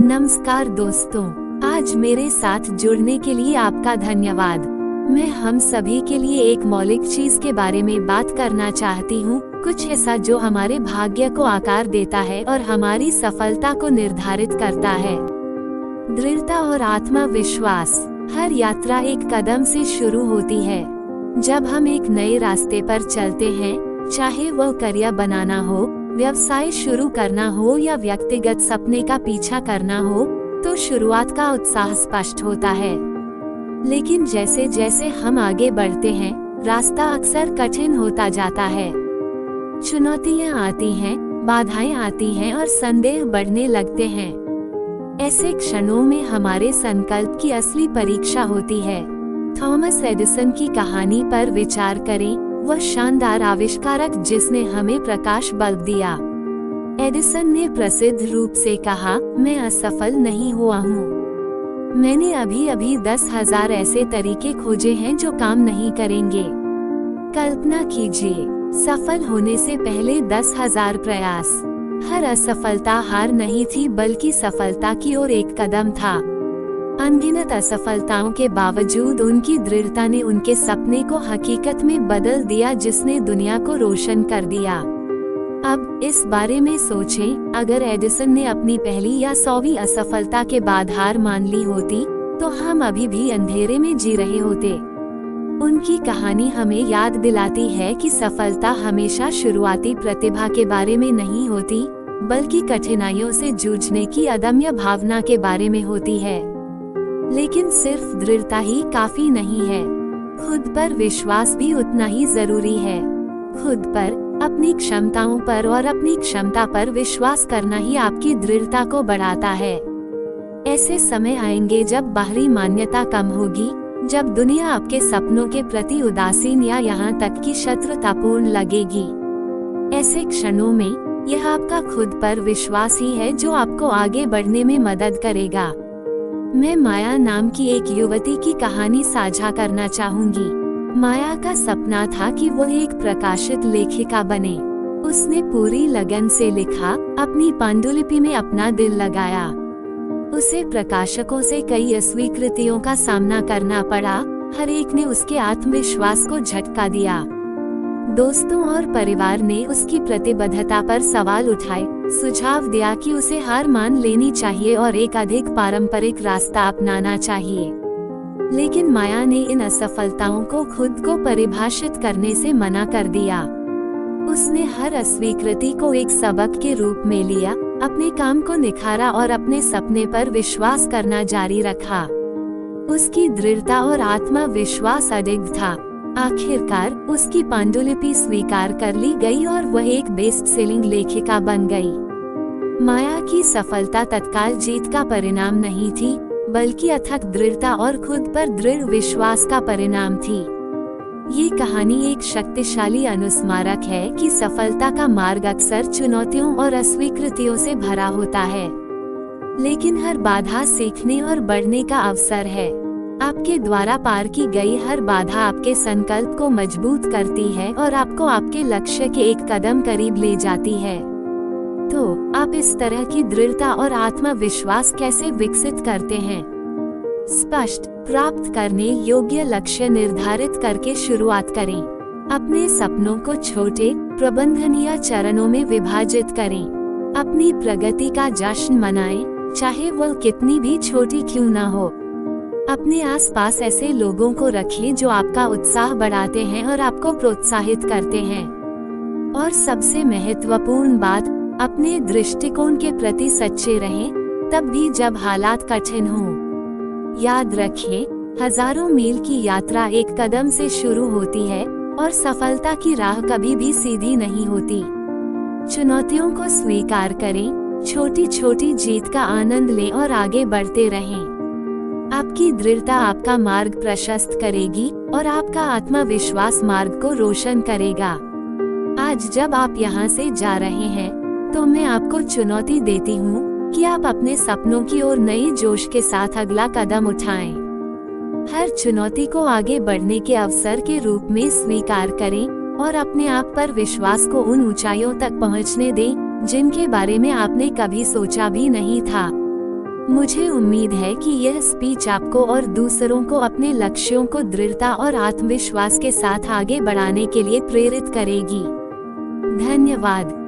नमस्कार दोस्तों, आज मेरे साथ जुड़ने के लिए आपका धन्यवाद। मैं हम सभी के लिए एक मौलिक चीज के बारे में बात करना चाहती हूँ, कुछ ऐसा जो हमारे भाग्य को आकार देता है और हमारी सफलता को निर्धारित करता है। दृढ़ता और आत्मविश्वास। हर यात्रा एक कदम से शुरू होती है। जब हम एक नए रास्ते पर चलते हैं, चाहे वह करियर बनाना हो, व्यवसाय शुरू करना हो या व्यक्तिगत सपने का पीछा करना हो, तो शुरुआत का उत्साह स्पष्ट होता है। लेकिन जैसे जैसे हम आगे बढ़ते हैं, रास्ता अक्सर कठिन होता जाता है। चुनौतियां आती हैं, बाधाएं आती हैं और संदेह बढ़ने लगते हैं। ऐसे क्षणों में हमारे संकल्प की असली परीक्षा होती है। थॉमस एडिसन की कहानी पर विचार करें, वह शानदार आविष्कारक जिसने हमें प्रकाश बल्ब दिया। एडिसन ने प्रसिद्ध रूप से कहा, मैं असफल नहीं हुआ हूँ। मैंने अभी 10,000 ऐसे तरीके खोजे हैं जो काम नहीं करेंगे। कल्पना कीजिए, सफल होने से पहले 10,000 प्रयास। हर असफलता हार नहीं थी, बल्कि सफलता की ओर एक कदम था। अनगिनत असफलताओं के बावजूद उनकी दृढ़ता ने उनके सपने को हकीकत में बदल दिया, जिसने दुनिया को रोशन कर दिया। अब इस बारे में सोचें, अगर एडिसन ने अपनी पहली या 100वीं असफलता के बाद हार मान ली होती, तो हम अभी भी अंधेरे में जी रहे होते। उनकी कहानी हमें याद दिलाती है कि सफलता हमेशा शुरुआती प्रतिभा के बारे में नहीं होती, बल्कि कठिनाइयों से जूझने की अदम्य भावना के बारे में होती है। लेकिन सिर्फ दृढ़ता ही काफी नहीं है, खुद पर विश्वास भी उतना ही जरूरी है। खुद पर, अपनी क्षमताओं पर और अपनी क्षमता पर विश्वास करना ही आपकी दृढ़ता को बढ़ाता है। ऐसे समय आएंगे जब बाहरी मान्यता कम होगी, जब दुनिया आपके सपनों के प्रति उदासीन या यहाँ तक कि शत्रुतापूर्ण लगेगी। ऐसे क्षणों में यह आपका खुद पर विश्वास ही है जो आपको आगे बढ़ने में मदद करेगा। मैं माया नाम की एक युवती की कहानी साझा करना चाहूंगी। माया का सपना था कि वो एक प्रकाशित लेखिका बने। उसने पूरी लगन से लिखा, अपनी पांडुलिपि में अपना दिल लगाया। उसे प्रकाशकों से कई अस्वीकृतियों का सामना करना पड़ा, हर एक ने उसके आत्मविश्वास को झटका दिया। दोस्तों और परिवार ने उसकी प्रतिबद्धता पर सवाल उठाए, सुझाव दिया कि उसे हार मान लेनी चाहिए और एक अधिक पारंपरिक रास्ता अपनाना चाहिए। लेकिन माया ने इन असफलताओं को खुद को परिभाषित करने से मना कर दिया। उसने हर अस्वीकृति को एक सबक के रूप में लिया, अपने काम को निखारा और अपने सपने पर विश्वास करना जारी रखा। उसकी दृढ़ता और आत्मविश्वास अडिग था। आखिरकार उसकी पांडुलिपि स्वीकार कर ली गई और वह एक बेस्ट सेलिंग लेखिका बन गई। माया की सफलता तत्काल जीत का परिणाम नहीं थी, बल्कि अथक दृढ़ता और खुद पर दृढ़ विश्वास का परिणाम थी। ये कहानी एक शक्तिशाली अनुस्मारक है कि सफलता का मार्ग अक्सर चुनौतियों और अस्वीकृतियों से भरा होता है, लेकिन हर बाधा सीखने और बढ़ने का अवसर है। आपके द्वारा पार की गई हर बाधा आपके संकल्प को मजबूत करती है और आपको आपके लक्ष्य के एक कदम करीब ले जाती है। तो आप इस तरह की दृढ़ता और आत्मविश्वास कैसे विकसित करते हैं? स्पष्ट, प्राप्त करने योग्य लक्ष्य निर्धारित करके शुरुआत करें। अपने सपनों को छोटे, प्रबंधनीय चरणों में विभाजित करें। अपनी प्रगति का जश्न मनाएं, चाहे वह कितनी भी छोटी क्यों न हो। अपने आसपास ऐसे लोगों को रखें जो आपका उत्साह बढ़ाते हैं और आपको प्रोत्साहित करते हैं। और सबसे महत्वपूर्ण बात, अपने दृष्टिकोण के प्रति सच्चे रहें, तब भी जब हालात कठिन हों। याद रखें, हजारों मील की यात्रा एक कदम से शुरू होती है और सफलता की राह कभी भी सीधी नहीं होती। चुनौतियों को स्वीकार करें, छोटी छोटी जीत का आनंद लें और आगे बढ़ते रहें। आपकी दृढ़ता आपका मार्ग प्रशस्त करेगी और आपका आत्मविश्वास मार्ग को रोशन करेगा। आज जब आप यहाँ से जा रहे हैं, तो मैं आपको चुनौती देती हूँ कि आप अपने सपनों की ओर नए जोश के साथ अगला कदम उठाएं। हर चुनौती को आगे बढ़ने के अवसर के रूप में स्वीकार करें और अपने आप पर विश्वास को उन ऊंचाइयों तक पहुँचने दें जिनके बारे में आपने कभी सोचा भी नहीं था। मुझे उम्मीद है कि यह स्पीच आपको और दूसरों को अपने लक्ष्यों को दृढ़ता और आत्मविश्वास के साथ आगे बढ़ाने के लिए प्रेरित करेगी। धन्यवाद।